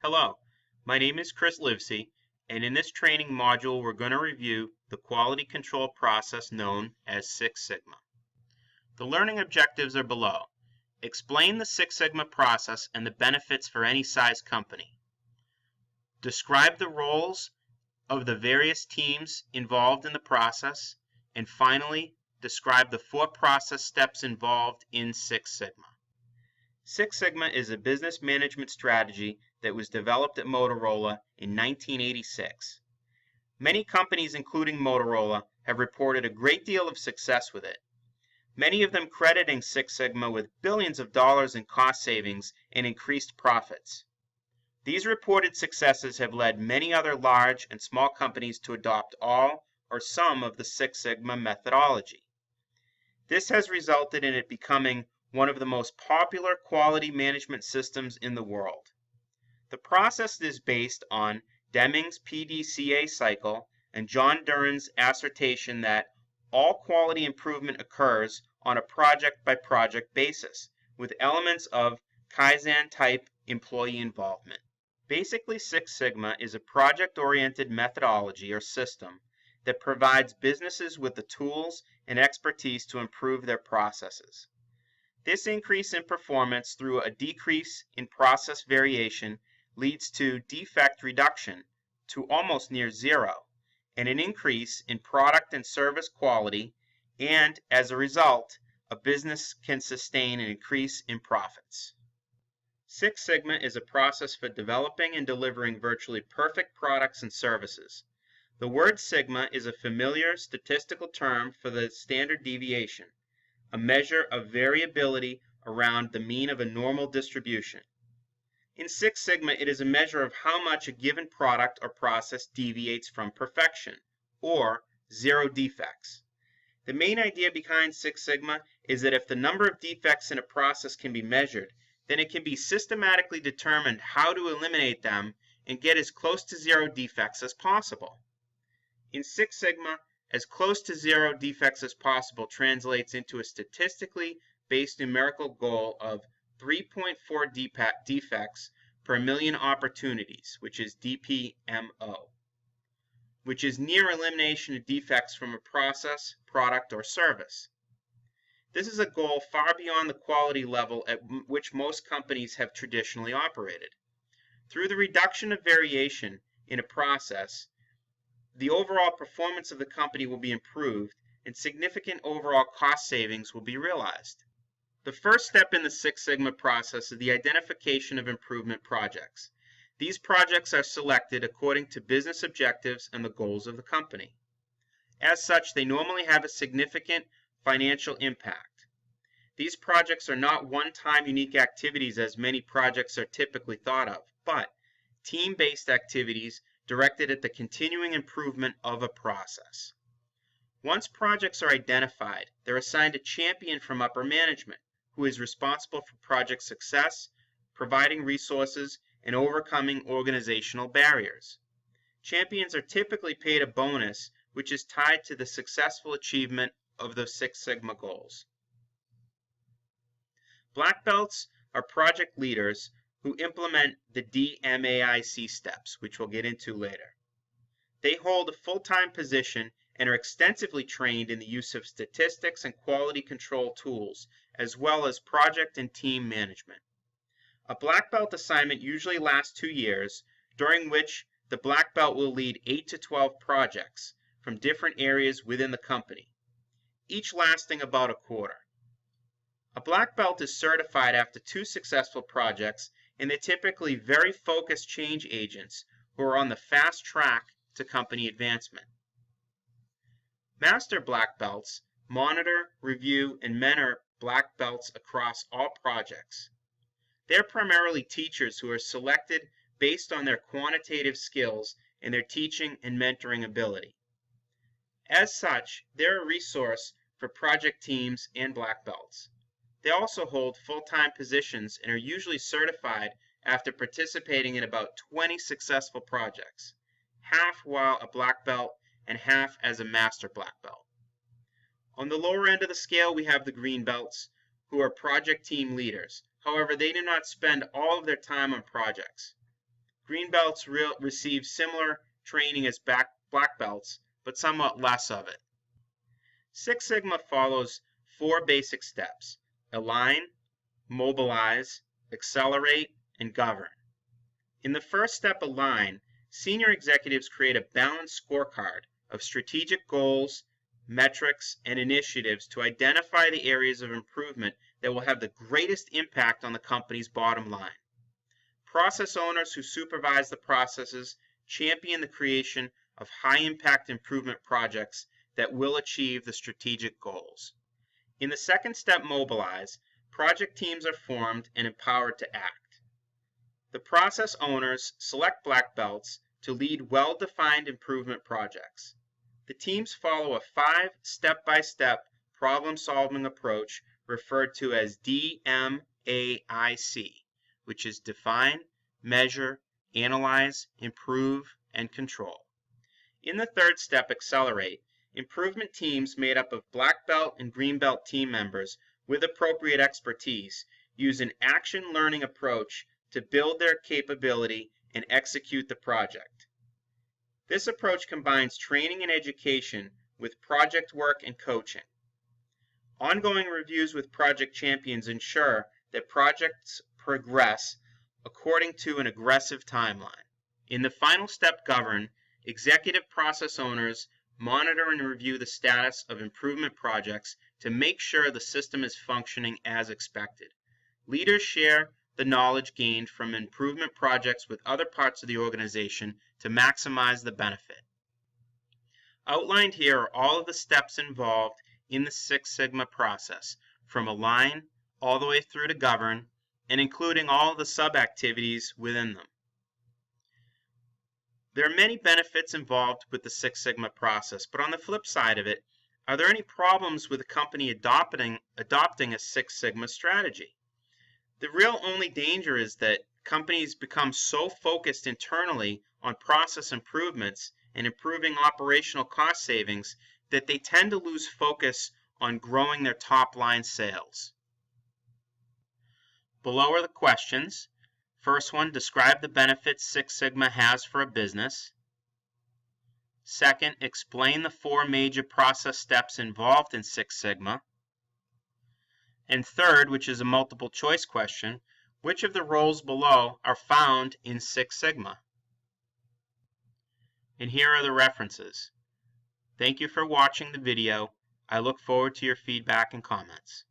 Hello, my name is Chris Livesey, and in this training module we're going to review the quality control process known as Six Sigma. The learning objectives are below. Explain the Six Sigma process and the benefits for any size company. Describe the roles of the various teams involved in the process, and finally, describe the 4 process steps involved in Six Sigma. Six Sigma is a business management strategy that was developed at Motorola in 1986. Many companies, including Motorola, have reported a great deal of success with it, many of them crediting Six Sigma with billions of dollars in cost savings and increased profits. These reported successes have led many other large and small companies to adopt all or some of the Six Sigma methodology. This has resulted in it becoming one of the most popular quality management systems in the world. The process is based on Deming's PDCA cycle and John Duren's assertion that all quality improvement occurs on a project-by-project basis, with elements of Kaizen-type employee involvement. Basically, Six Sigma is a project-oriented methodology or system that provides businesses with the tools and expertise to improve their processes. This increase in performance through a decrease in process variation leads to defect reduction to almost near zero, and an increase in product and service quality, and as a result, a business can sustain an increase in profits. Six Sigma is a process for developing and delivering virtually perfect products and services. The word sigma is a familiar statistical term for the standard deviation, a measure of variability around the mean of a normal distribution. In Six Sigma, it is a measure of how much a given product or process deviates from perfection, or zero defects. The main idea behind Six Sigma is that if the number of defects in a process can be measured, then it can be systematically determined how to eliminate them and get as close to zero defects as possible. In Six Sigma, as close to zero defects as possible translates into a statistically based numerical goal of 3.4 defects per million opportunities, which is DPMO, which is near elimination of defects from a process, product, or service. This is a goal far beyond the quality level at which most companies have traditionally operated. Through the reduction of variation in a process, the overall performance of the company will be improved and significant overall cost savings will be realized. The first step in the Six Sigma process is the identification of improvement projects. These projects are selected according to business objectives and the goals of the company. As such, they normally have a significant financial impact. These projects are not one-time unique activities as many projects are typically thought of, but team-based activities directed at the continuing improvement of a process. Once projects are identified, they're assigned a champion from upper management who is responsible for project success, providing resources, and overcoming organizational barriers. Champions are typically paid a bonus which is tied to the successful achievement of the Six Sigma goals. Black belts are project leaders who implement the DMAIC steps, which we'll get into later. They hold a full-time position and are extensively trained in the use of statistics and quality control tools, as well as project and team management. A black belt assignment usually lasts 2 years, during which the black belt will lead 8 to 12 projects from different areas within the company, each lasting about a quarter. A black belt is certified after 2 successful projects, and they're typically very focused change agents who are on the fast track to company advancement. Master black belts monitor, review, and mentor black belts across all projects. They're primarily teachers who are selected based on their quantitative skills and their teaching and mentoring ability. As such, they're a resource for project teams and black belts. They also hold full-time positions and are usually certified after participating in about 20 successful projects, half while a black belt and half as a master black belt. On the lower end of the scale, we have the green belts, who are project team leaders. However, they do not spend all of their time on projects. Green belts receive similar training as black belts, but somewhat less of it. Six Sigma follows 4 basic steps: align, mobilize, accelerate, and govern. In the first step, align, senior executives create a balanced scorecard of strategic goals, metrics, and initiatives to identify the areas of improvement that will have the greatest impact on the company's bottom line. Process owners who supervise the processes champion the creation of high-impact improvement projects that will achieve the strategic goals. In the second step, mobilize, project teams are formed and empowered to act. The process owners select black belts to lead well-defined improvement projects. The teams follow a 5 step-by-step problem-solving approach referred to as DMAIC, which is define, measure, analyze, improve, and control. In the third step, accelerate, improvement teams made up of black belt and green belt team members with appropriate expertise use an action learning approach to build their capability and execute the project. This approach combines training and education with project work and coaching. Ongoing reviews with project champions ensure that projects progress according to an aggressive timeline. In the final step, govern, executive process owners monitor and review the status of improvement projects to make sure the system is functioning as expected. Leaders share the knowledge gained from improvement projects with other parts of the organization to maximize the benefit. Outlined here are all of the steps involved in the Six Sigma process, from align all the way through to govern, and including all of the sub-activities within them. There are many benefits involved with the Six Sigma process, but on the flip side of it, are there any problems with a company adopting a Six Sigma strategy? The real only danger is that companies become so focused internally on process improvements and improving operational cost savings that they tend to lose focus on growing their top-line sales. Below are the questions. First one, describe the benefits Six Sigma has for a business. Second, explain the 4 major process steps involved in Six Sigma. And third, which is a multiple choice question, which of the roles below are found in Six Sigma? And here are the references. Thank you for watching the video. I look forward to your feedback and comments.